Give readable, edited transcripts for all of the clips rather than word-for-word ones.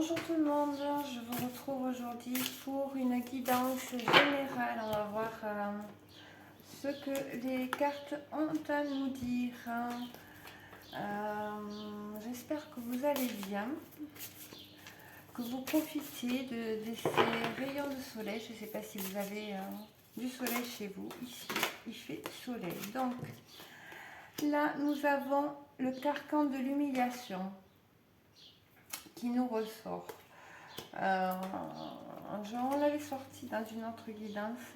Bonjour tout le monde, je vous retrouve aujourd'hui pour une guidance générale. On va voir ce que les cartes ont à nous dire. J'espère que vous allez bien, que vous profitez de ces rayons de soleil. Je ne sais pas si vous avez du soleil chez vous. Ici, il fait soleil. Donc là, nous avons le carcan de l'humiliation qui nous ressort. On l'avait sorti dans une autre guidance.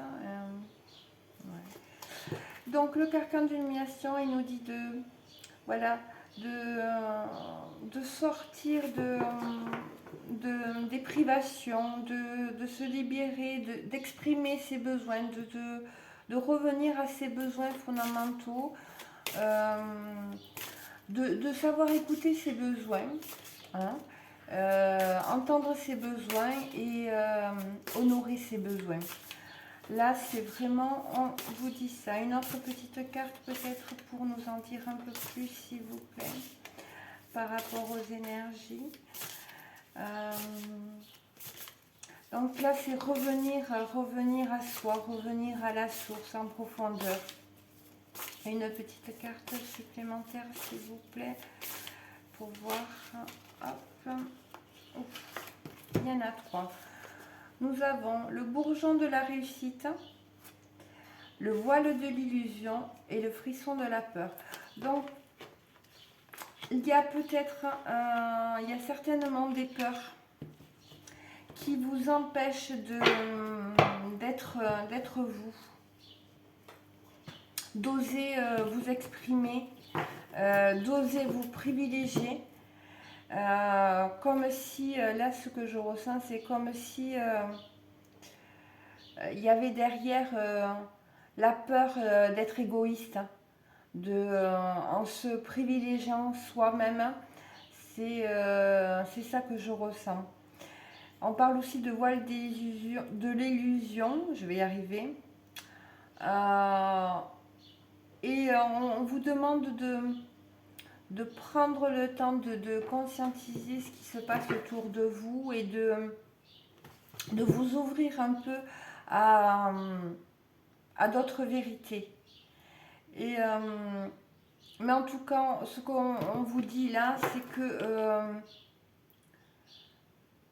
Ouais. Donc le carcan d'illumination, il nous dit voilà, de sortir des privations, de se libérer, d'exprimer ses besoins, de revenir à ses besoins fondamentaux, de savoir écouter ses besoins. Hein, entendre ses besoins et honorer ses besoins. Là, c'est vraiment, on vous dit ça. Une autre petite carte peut-être pour nous en dire un peu plus, s'il vous plaît, par rapport aux énergies. Donc là, c'est revenir à soi, revenir à la source en profondeur. Une petite carte supplémentaire, s'il vous plaît, pour voir. Hop. Il y en a 3. Nous avons le bourgeon de la réussite, le voile de l'illusion et le frisson de la peur. Donc, il y a peut-être, il y a certainement des peurs qui vous empêchent d'être vous, d'oser vous exprimer, d'oser vous privilégier. Comme si, là ce que je ressens, c'est comme si il y avait derrière la peur d'être égoïste, en se privilégiant soi-même. C'est ça que je ressens. On parle aussi de voile de l'illusion, je vais y arriver. Et on vous demande de prendre le temps de conscientiser ce qui se passe autour de vous et de vous ouvrir un peu à d'autres vérités. Et, mais en tout cas, ce qu'on vous dit là, c'est que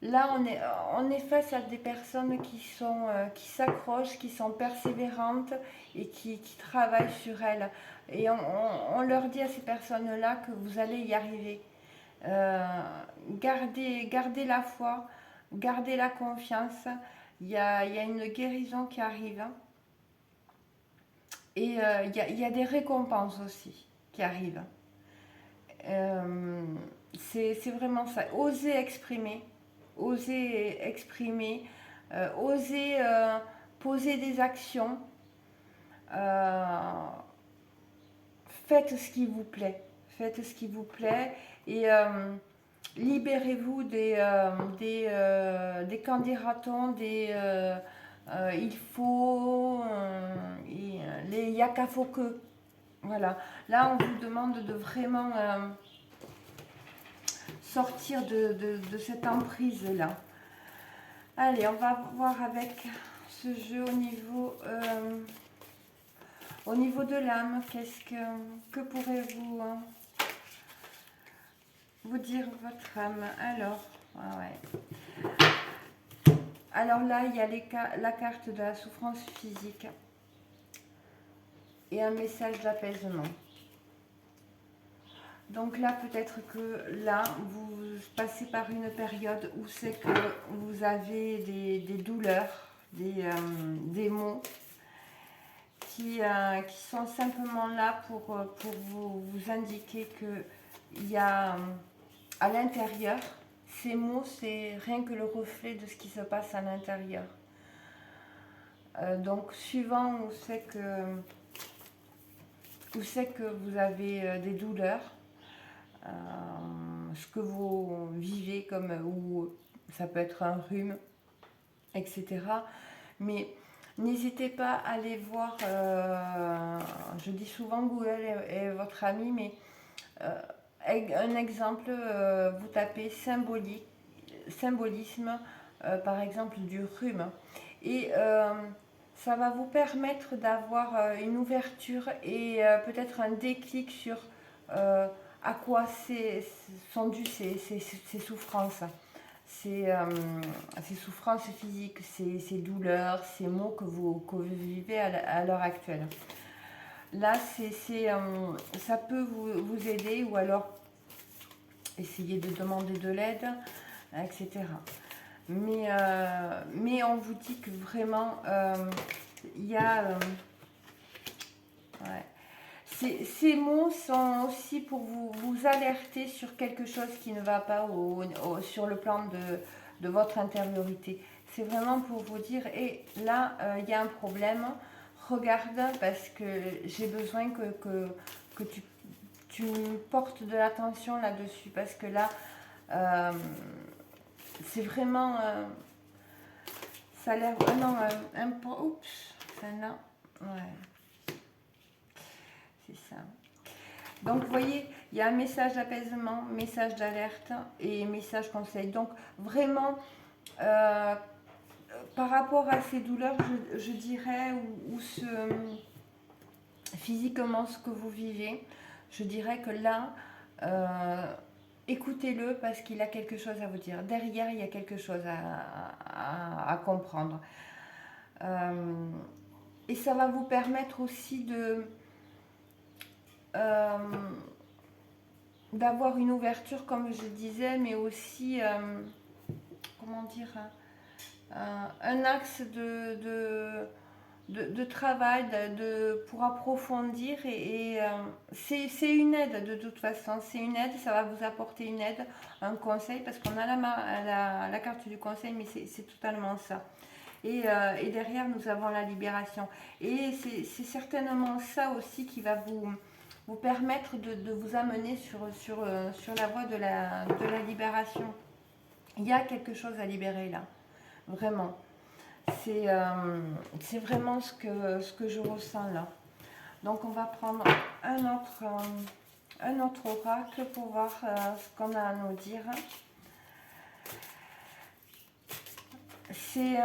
là, on est face à des personnes qui s'accrochent, qui sont persévérantes et qui travaillent sur elles. Et on leur dit à ces personnes-là que vous allez y arriver. Gardez la foi, gardez la confiance. Il y a une guérison qui arrive. Et il y a des récompenses aussi qui arrivent. C'est vraiment ça. Oser exprimer, oser poser des actions. Faites ce qui vous plaît. Faites ce qui vous plaît et libérez-vous des candidatons, il faut, les yaka faut que. Voilà. Là, on vous demande de vraiment sortir de cette emprise-là. Allez, on va voir avec ce jeu au niveau de l'âme. Que pourrez-vous vous dire votre âme? Alors, ouais. Alors là, il y a la carte de la souffrance physique et un message d'apaisement. Donc là, peut-être que là, vous passez par une période où c'est que vous avez des douleurs, des maux qui sont simplement là pour vous indiquer qu'il y a à l'intérieur, ces mots, c'est rien que le reflet de ce qui se passe à l'intérieur. Donc, suivant où c'est que vous avez des douleurs, ce que vous vivez ou ça peut être un rhume, etc. Mais n'hésitez pas à aller voir, je dis souvent Google est votre ami, mais un exemple, vous tapez symbolique, symbolisme, par exemple, du rhume. Et ça va vous permettre d'avoir une ouverture et peut-être un déclic sur à quoi sont dues ces souffrances. Ces souffrances physiques, ces douleurs, ces maux que vous vivez à l'heure actuelle. Là, ça peut vous aider, ou alors essayer de demander de l'aide, etc. Mais on vous dit que vraiment, il y a... ouais. Ces mots sont aussi pour vous alerter sur quelque chose qui ne va pas sur le plan de votre intériorité. C'est vraiment pour vous dire, et là, il y a un problème, regarde, parce que j'ai besoin que tu portes de l'attention là-dessus, parce que là, c'est vraiment... ça a l'air vraiment un peu... Oups, celle-là, ouais. C'est ça. Donc, vous voyez, il y a un message d'apaisement, message d'alerte et message conseil. Donc, vraiment, par rapport à ces douleurs, je dirais, physiquement ce que vous vivez, je dirais que là, écoutez-le parce qu'il a quelque chose à vous dire. Derrière, il y a quelque chose à comprendre. Et ça va vous permettre aussi d'avoir une ouverture, comme je disais, mais aussi, comment dire, un axe de travail pour approfondir. Et c'est une aide de toute façon, c'est une aide, ça va vous apporter une aide, un conseil, parce qu'on a la carte du conseil, mais c'est totalement ça. Et derrière, nous avons la libération. Et c'est certainement ça aussi qui va vous permettre de vous amener sur la voie de la libération. Il y a quelque chose à libérer là, vraiment. C'est vraiment ce que je ressens là. Donc on va prendre un autre oracle pour voir ce qu'on a à nous dire. C'est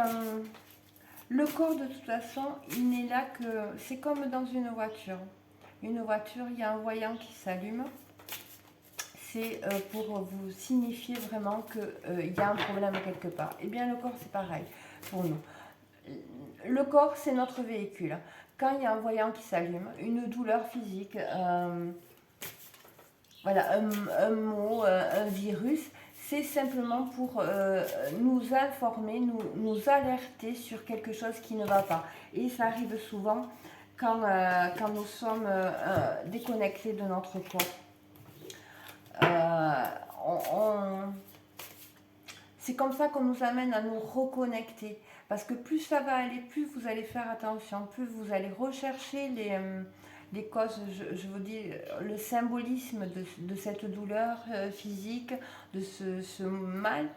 le corps, de toute façon, il n'est là que... C'est comme dans une voiture. Une voiture, il y a un voyant qui s'allume. C'est pour vous signifier vraiment qu'il y a un problème quelque part. Et bien le corps, c'est pareil pour nous. Le corps, c'est notre véhicule. Quand il y a un voyant qui s'allume, une douleur physique, voilà, un mot, un virus, c'est simplement pour nous informer, nous alerter sur quelque chose qui ne va pas. Et ça arrive souvent quand nous sommes déconnectés de notre corps. C'est comme ça qu'on nous amène à nous reconnecter. Parce que plus ça va aller, plus vous allez faire attention, plus vous allez rechercher les causes, je vous dis, le symbolisme de cette douleur physique, de ce mal.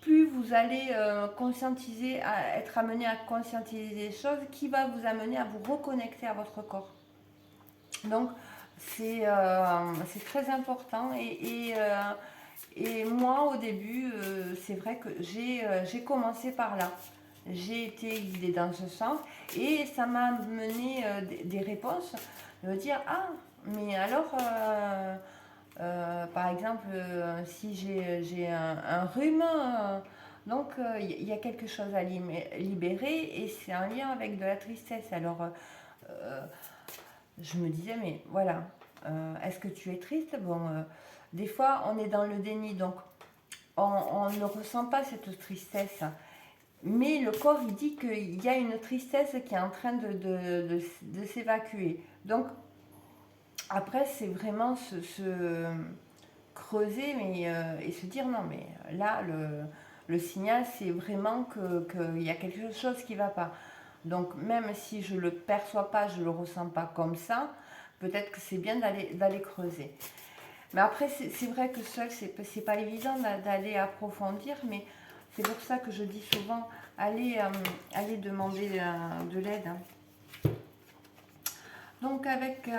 Plus vous allez conscientiser, être amené à conscientiser des choses qui va vous amener à vous reconnecter à votre corps. Donc, c'est très important. Et moi, au début, c'est vrai que j'ai commencé par là. J'ai été guidée dans ce sens et ça m'a mené des réponses. De me dire, ah, mais alors, par exemple, si j'ai un rhume, donc il y a quelque chose à libérer et c'est un lien avec de la tristesse. Alors, je me disais, mais voilà, est-ce que tu es triste? Bon, des fois, on est dans le déni, donc on ne ressent pas cette tristesse. Mais le corps, il dit qu'il y a une tristesse qui est en train de s'évacuer. Donc, après, c'est vraiment se creuser et se dire, non, mais là, le signal, c'est vraiment qu'il y a quelque chose qui ne va pas. Donc, même si je ne le perçois pas, je ne le ressens pas comme ça, peut-être que c'est bien d'aller creuser. Mais après, c'est vrai que seul, c'est pas évident d'aller approfondir, mais c'est pour ça que je dis souvent, allez demander de l'aide. Donc, avec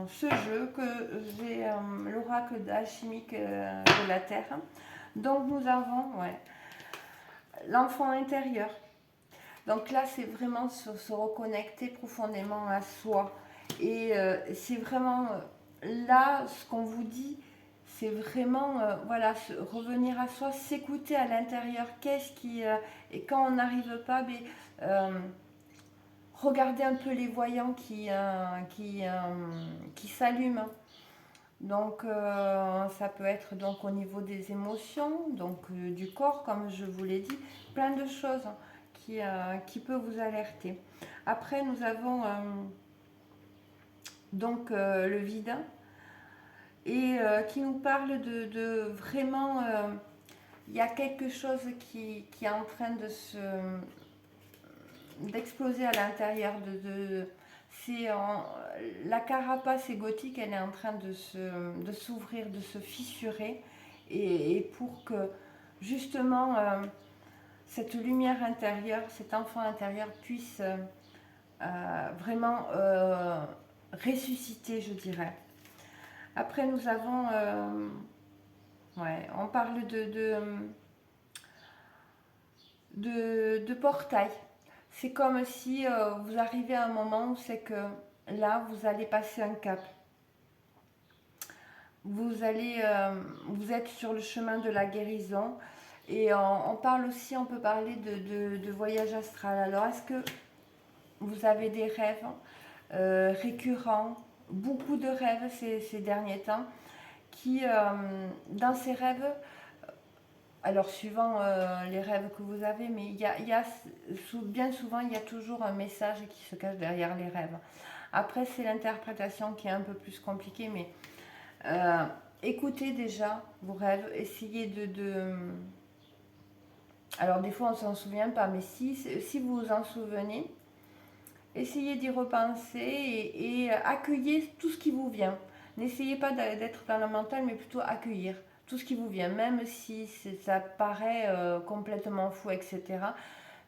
ce jeu que j'ai l'oracle alchimique de la Terre. Donc nous avons l'enfant intérieur. Donc là, c'est vraiment se reconnecter profondément à soi. Et c'est vraiment là, ce qu'on vous dit, c'est vraiment voilà, revenir à soi, s'écouter à l'intérieur. Qu'est-ce qui... et quand on n'arrive pas, regardez un peu les voyants qui s'allument. Donc ça peut être donc au niveau des émotions, donc du corps, comme je vous l'ai dit, plein de choses qui peut vous alerter. Après, nous avons donc le vide et qui nous parle de vraiment, il y a quelque chose qui est en train d'exploser à l'intérieur la carapace égotique, elle est en train de s'ouvrir, de se fissurer, et pour que justement cette lumière intérieure, cet enfant intérieur puisse vraiment ressusciter, je dirais. Après, nous avons, on parle de portail. C'est comme si vous arrivez à un moment où c'est que là, vous allez passer un cap. Vous êtes sur le chemin de la guérison. Et on parle aussi, on peut parler de voyage astral. Alors, est-ce que vous avez des rêves récurrents, beaucoup de rêves ces derniers temps, qui, dans ces rêves, alors suivant les rêves que vous avez, mais bien souvent, il y a toujours un message qui se cache derrière les rêves. Après, c'est l'interprétation qui est un peu plus compliquée, mais écoutez déjà vos rêves, essayez alors des fois, on ne s'en souvient pas, mais si vous vous en souvenez, essayez d'y repenser et accueillez tout ce qui vous vient. N'essayez pas d'être dans le mental, mais plutôt accueillir tout ce qui vous vient, même si ça paraît complètement fou, etc.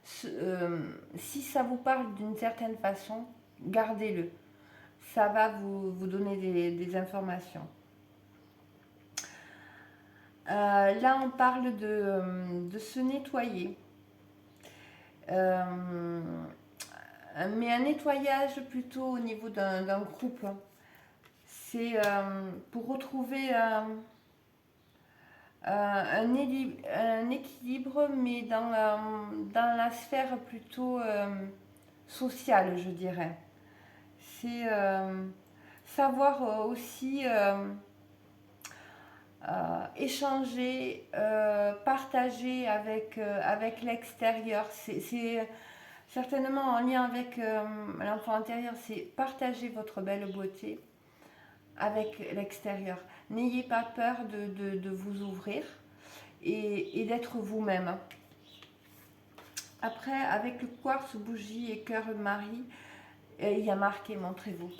Si ça vous parle d'une certaine façon, gardez-le. Ça va vous donner des informations. Là, on parle de se nettoyer. Mais un nettoyage plutôt au niveau d'un groupe. C'est pour retrouver un équilibre, mais dans la sphère plutôt sociale, je dirais. C'est savoir aussi échanger, partager avec l'extérieur. C'est certainement en lien avec l'enfant intérieur, c'est partager votre belle beauté avec l'extérieur. N'ayez pas peur de vous ouvrir et d'être vous-même. Après, avec le quartz, bougie et cœur Marie, il y a marqué montrez-vous.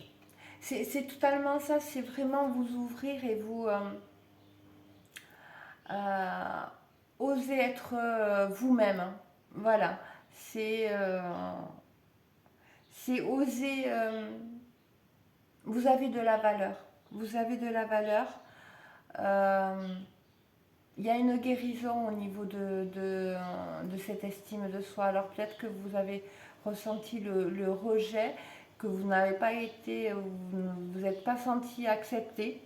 C'est totalement ça, c'est vraiment vous ouvrir et vous oser être vous-même. Voilà, c'est oser. Vous avez de la valeur. Vous avez de la valeur. Il y a une guérison au niveau de cette estime de soi. Alors peut-être que vous avez ressenti le rejet, que vous n'avez pas été, vous n'êtes pas senti accepté.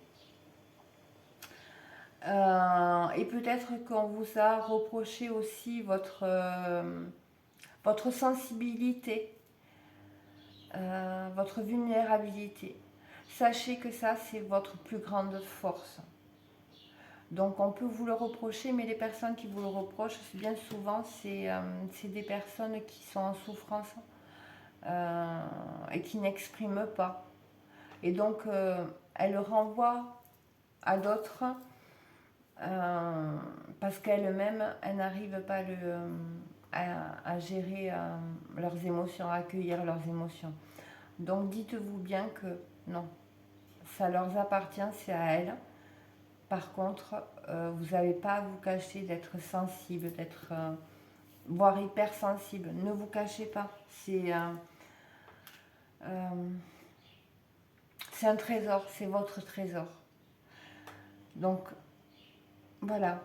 Et peut-être qu'on vous a reproché aussi votre sensibilité, votre vulnérabilité. Sachez que ça, c'est votre plus grande force. Donc on peut vous le reprocher, mais les personnes qui vous le reprochent, bien souvent, c'est des personnes qui sont en souffrance et qui n'expriment pas. Et donc, elles renvoient à d'autres parce qu'elles-mêmes, elles n'arrivent pas à gérer leurs émotions, à accueillir leurs émotions. Donc dites-vous bien que non, ça leur appartient, c'est à elles. Par contre, vous n'avez pas à vous cacher d'être sensible, d'être voire hypersensible. Ne vous cachez pas. C'est un trésor, c'est votre trésor. Donc, voilà.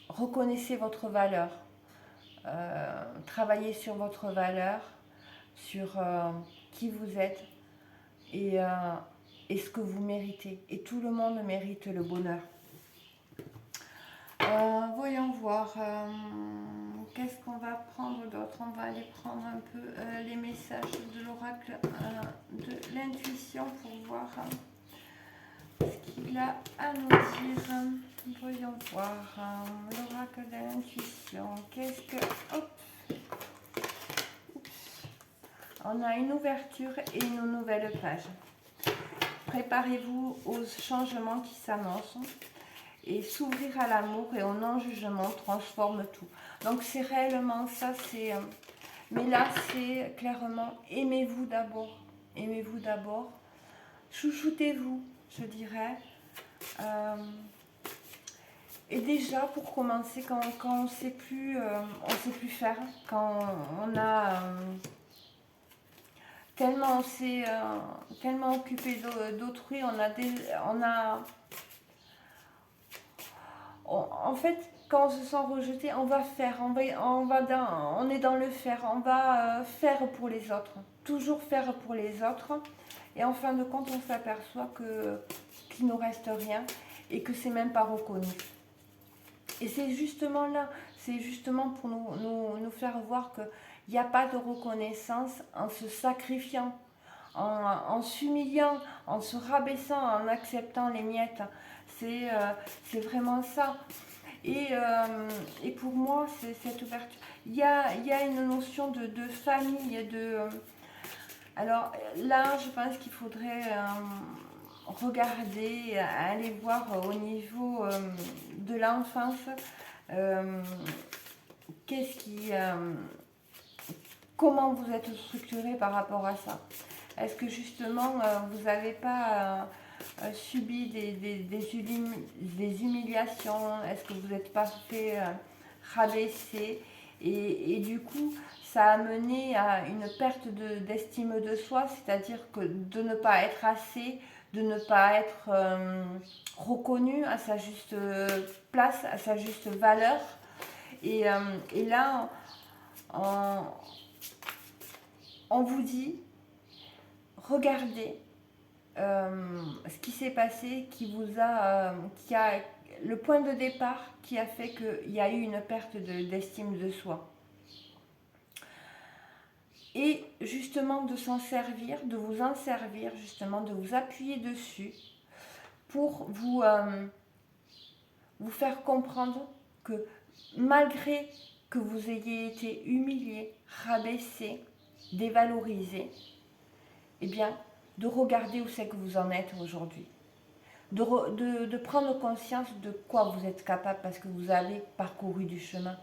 Reconnaissez votre valeur. Travaillez sur votre valeur, sur qui vous êtes et ce que vous méritez. Et tout le monde mérite le bonheur. Voyons voir. Qu'est-ce qu'on va prendre d'autre? On va aller prendre un peu les messages de l'oracle de l'intuition pour voir ce qu'il a à nous dire. Voyons voir. L'oracle de l'intuition. Qu'est-ce que... Hop. Oups. On a une ouverture et une nouvelle page. Préparez-vous aux changements qui s'annoncent. Et s'ouvrir à l'amour et au non-jugement transforme tout. Donc c'est réellement ça, mais là c'est clairement aimez-vous d'abord. Aimez-vous d'abord. Chouchoutez-vous, je dirais. Et déjà pour commencer, quand on ne sait plus faire, quand on a tellement occupé d'autrui, en fait, quand on se sent rejeté, on va faire, on est dans le faire, on va faire pour les autres, toujours faire pour les autres, et en fin de compte, on s'aperçoit qu'il ne nous reste rien et que c'est même pas reconnu. Et c'est justement là, c'est justement pour nous faire voir qu'il n'y a pas de reconnaissance en se sacrifiant, en s'humiliant, en se rabaissant, en acceptant les miettes. C'est vraiment ça. Et pour moi, c'est cette ouverture. Il y a une notion de famille. Alors là, je pense qu'il faudrait regarder, aller voir au niveau de l'enfance, comment vous êtes structuré par rapport à ça. Est-ce que justement, vous n'avez pas subi des humiliations? Est-ce que vous n'êtes pas fait rabaisser et du coup, ça a mené à une perte d'estime de soi, c'est-à-dire que de ne pas être assez, de ne pas être reconnu à sa juste place, à sa juste valeur. Et là, on vous dit, regardez ce qui s'est passé, qui a le point de départ qui a fait qu'il y a eu une perte d'estime de soi. Et justement de s'en servir, de vous en servir, justement de vous appuyer dessus pour vous faire comprendre que malgré que vous ayez été humilié, rabaissé, dévalorisé, eh bien, de regarder où c'est que vous en êtes aujourd'hui. De prendre conscience de quoi vous êtes capable parce que vous avez parcouru du chemin.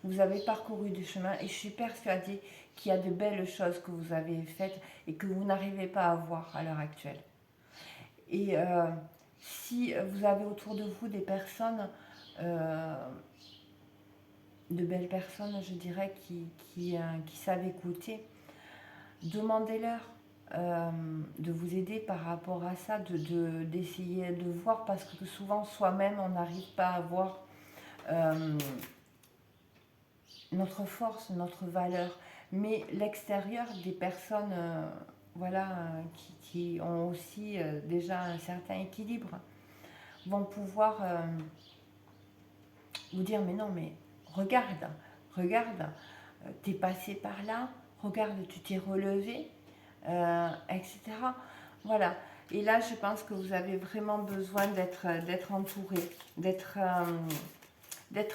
Vous avez parcouru du chemin et je suis persuadée qu'il y a de belles choses que vous avez faites et que vous n'arrivez pas à voir à l'heure actuelle. Et si vous avez autour de vous des personnes, de belles personnes, je dirais, qui savent écouter, demandez-leur de vous aider par rapport à ça, d'essayer de voir, parce que souvent soi-même on n'arrive pas à voir notre force, notre valeur, mais l'extérieur des personnes qui ont aussi déjà un certain équilibre vont pouvoir vous dire mais non, mais regarde, t'es passé par là, regarde, tu t'es relevé, etc. Voilà. Et là, je pense que vous avez vraiment besoin d'être entouré, d'être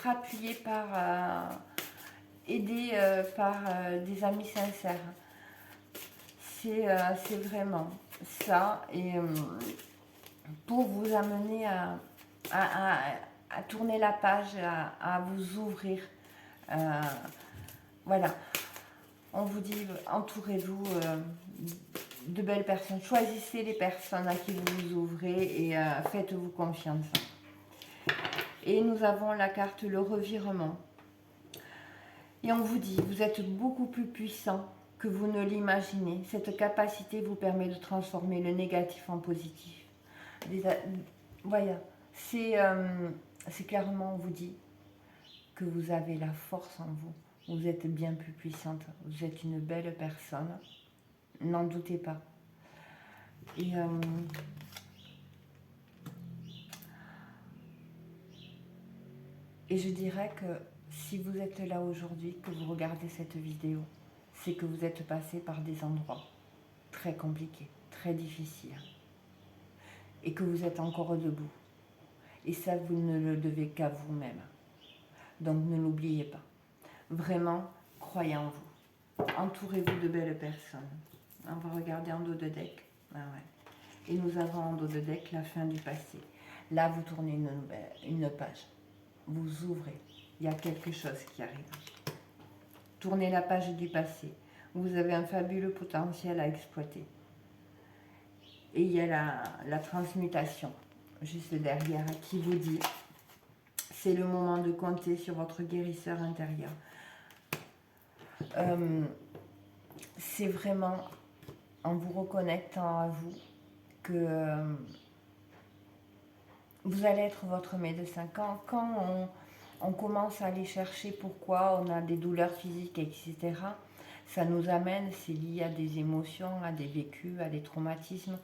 appuyé par, aidé par des amis sincères. C'est vraiment ça. Et pour vous amener à tourner la page, à vous ouvrir. Voilà. On vous dit, entourez-vous de belles personnes. Choisissez les personnes à qui vous vous ouvrez et faites-vous confiance. Et nous avons la carte le revirement. Et on vous dit, vous êtes beaucoup plus puissant que vous ne l'imaginez. Cette capacité vous permet de transformer le négatif en positif. Voilà, c'est clairement, on vous dit que vous avez la force en vous. Vous êtes bien plus puissante. Vous êtes une belle personne. N'en doutez pas. Et je dirais que si vous êtes là aujourd'hui, que vous regardez cette vidéo, c'est que vous êtes passé par des endroits très compliqués, très difficiles. Et que vous êtes encore debout. Et ça, vous ne le devez qu'à vous-même. Donc ne l'oubliez pas. Vraiment, croyez en vous. Entourez-vous de belles personnes. On va regarder en dos de deck. Ah ouais. Et nous avons en dos de deck la fin du passé. Là, vous tournez une page. Vous ouvrez. Il y a quelque chose qui arrive. Tournez la page du passé. Vous avez un fabuleux potentiel à exploiter. Et il y a la transmutation, juste derrière, qui vous dit, c'est le moment de compter sur votre guérisseur intérieur. C'est vraiment en vous reconnectant à vous que vous allez être votre médecin. Quand on commence à aller chercher pourquoi on a des douleurs physiques, etc., ça nous amène, c'est lié à des émotions, à des vécus, à des traumatismes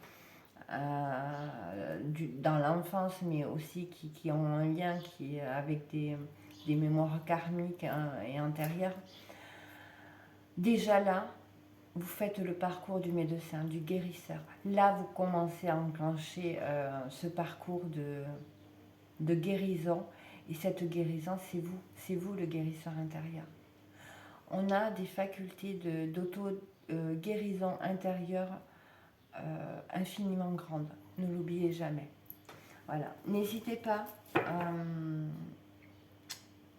dans l'enfance, mais aussi qui ont un lien avec des mémoires karmiques et antérieures. Déjà là, vous faites le parcours du médecin, du guérisseur. Là, vous commencez à enclencher ce parcours de guérison. Et cette guérison, c'est vous le guérisseur intérieur. On a des facultés d'auto-guérison intérieure infiniment grandes. Ne l'oubliez jamais. Voilà. N'hésitez pas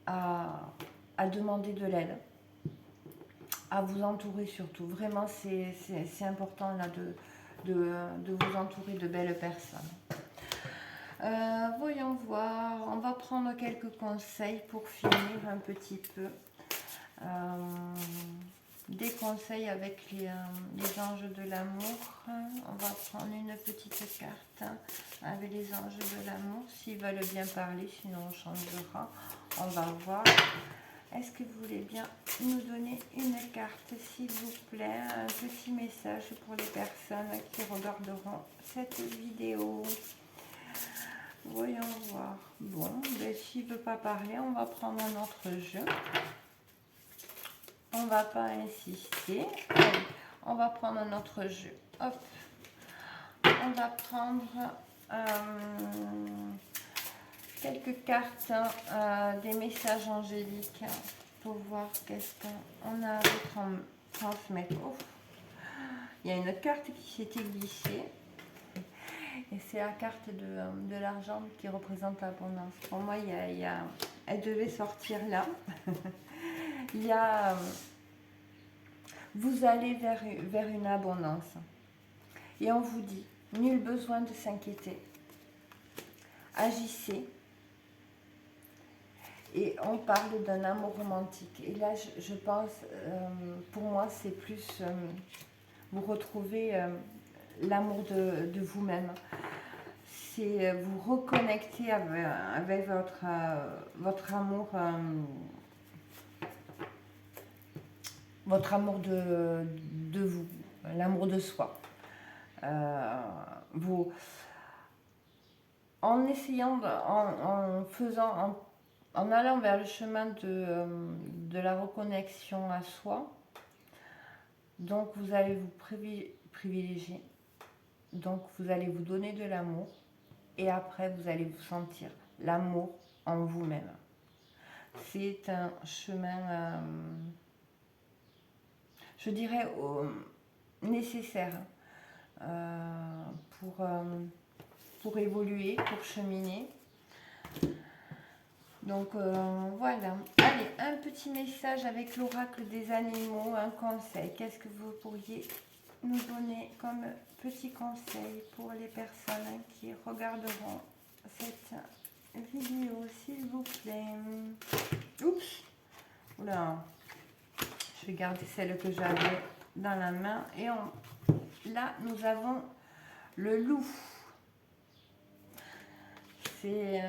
à demander de l'aide, à vous entourer surtout. Vraiment, c'est important là, de vous entourer de belles personnes. Voyons voir. On va prendre quelques conseils pour finir un petit peu. Des conseils avec les anges de l'amour. On va prendre une petite carte avec les anges de l'amour. S'ils veulent bien parler, sinon on changera. On va voir. Est-ce que vous voulez bien nous donner une carte, s'il vous plaît? Un petit message pour les personnes qui regarderont cette vidéo. Voyons voir. Bon, ben, s'il ne veut pas parler, on va prendre un autre jeu. On va pas insister. Allez, on va prendre un autre jeu. Hop. On va prendre quelques cartes, des messages angéliques pour voir qu'est-ce qu'on a à vous transmettre. Oh. Il y a une carte qui s'était glissée. Et c'est la carte de l'argent qui représente l'abondance. Pour moi, elle devait sortir là. Il y a, vous allez vers une abondance. Et on vous dit, nul besoin de s'inquiéter. Agissez. Et on parle d'un amour romantique. Et là, je pense, pour moi, c'est plus, vous retrouvez l'amour de vous-même. C'est vous reconnecter avec votre amour. Votre amour de vous, l'amour de soi. En essayant, en allant vers le chemin de la reconnexion à soi, donc vous allez vous privilégier, donc vous allez vous donner de l'amour, et après vous allez vous sentir l'amour en vous-même. C'est un chemin... je dirais nécessaire pour évoluer, pour cheminer. Donc voilà. Allez, un petit message avec l'oracle des animaux, un conseil. Qu'est-ce que vous pourriez nous donner comme petit conseil pour les personnes qui regarderont cette vidéo, s'il vous plaît? Oups. Oula. Je vais garder celle que j'avais dans la main. Et là, nous avons le loup. C'est,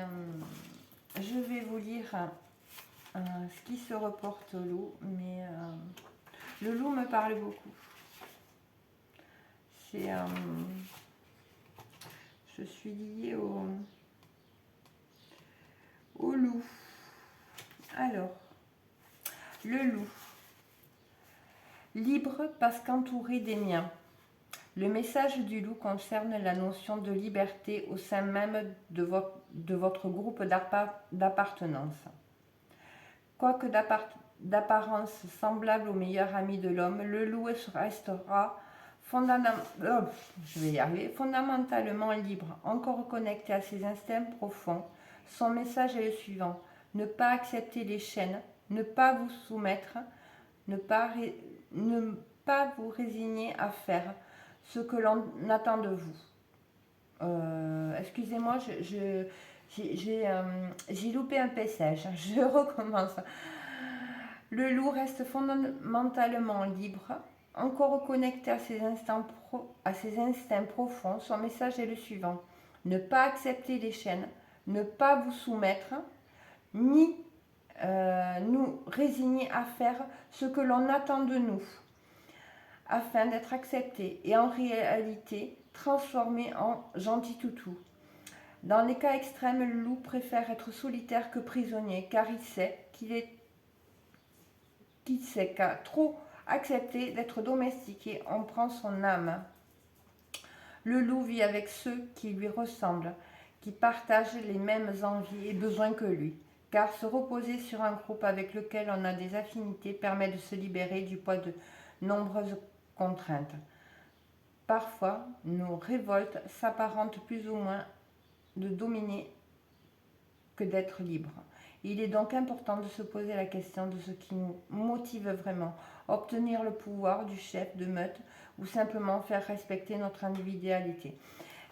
je vais vous lire ce qui se reporte au loup, mais le loup me parle beaucoup. C'est, je suis liée au loup. Alors, le loup. Libre parce qu'entouré des miens. Le message du loup concerne la notion de liberté au sein même de votre groupe d'appartenance. Quoique d'apparence semblable au meilleur ami de l'homme, le loup restera fondamentalement libre, encore connecté à ses instincts profonds. Son message est le suivant: ne pas accepter les chaînes, ne pas vous soumettre, ne pas vous résigner à faire ce que l'on attend de vous. Excusez-moi, j'ai loupé un passage. Je recommence. Le loup reste fondamentalement libre, encore connecté à ses instincts profonds. Son message est le suivant: ne pas accepter les chaînes, ne pas vous soumettre, ni nous résigner à faire ce que l'on attend de nous, afin d'être accepté et en réalité transformé en gentil toutou. Dans les cas extrêmes, le loup préfère être solitaire que prisonnier, car il sait qu'à trop accepter d'être domestiqué, on prend son âme. Le loup vit avec ceux qui lui ressemblent, qui partagent les mêmes envies et besoins que lui, car se reposer sur un groupe avec lequel on a des affinités permet de se libérer du poids de nombreuses contraintes. Parfois, nos révoltes s'apparentent plus ou moins de dominer que d'être libre. Il est donc important de se poser la question de ce qui nous motive vraiment: obtenir le pouvoir du chef de meute ou simplement faire respecter notre individualité.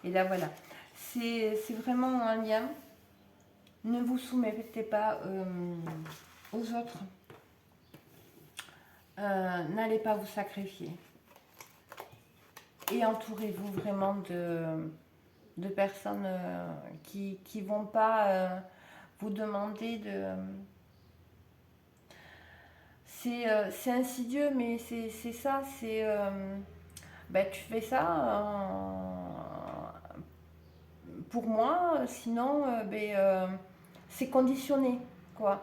Et là voilà, c'est vraiment un lien. Ne vous soumettez pas aux autres. N'allez pas vous sacrifier. Et entourez-vous vraiment de personnes qui vont pas vous demander de... C'est insidieux, mais c'est ça, c'est... tu fais ça pour moi, sinon c'est conditionné, quoi.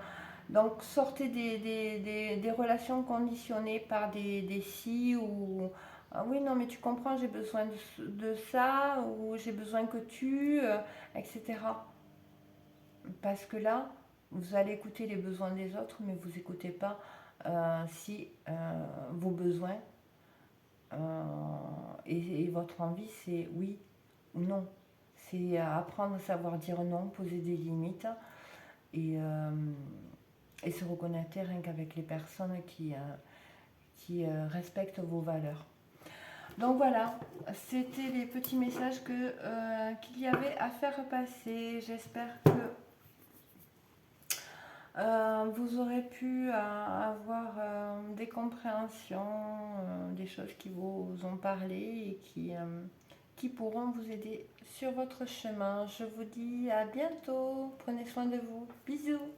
Donc sortez des relations conditionnées par des si ou... Ah oui, non, mais tu comprends, j'ai besoin de ça, ou j'ai besoin que tu, etc. Parce que là, vous allez écouter les besoins des autres, mais vous n'écoutez pas si vos besoins et votre envie, c'est oui ou non. C'est apprendre à savoir dire non, poser des limites et se reconnecter rien qu'avec les personnes qui respectent vos valeurs. Donc voilà, c'était les petits messages qu'il y avait à faire passer. J'espère que vous aurez pu avoir des compréhensions, des choses qui vous ont parlé et qui pourront vous aider sur votre chemin. Je vous dis à bientôt. Prenez soin de vous. Bisous.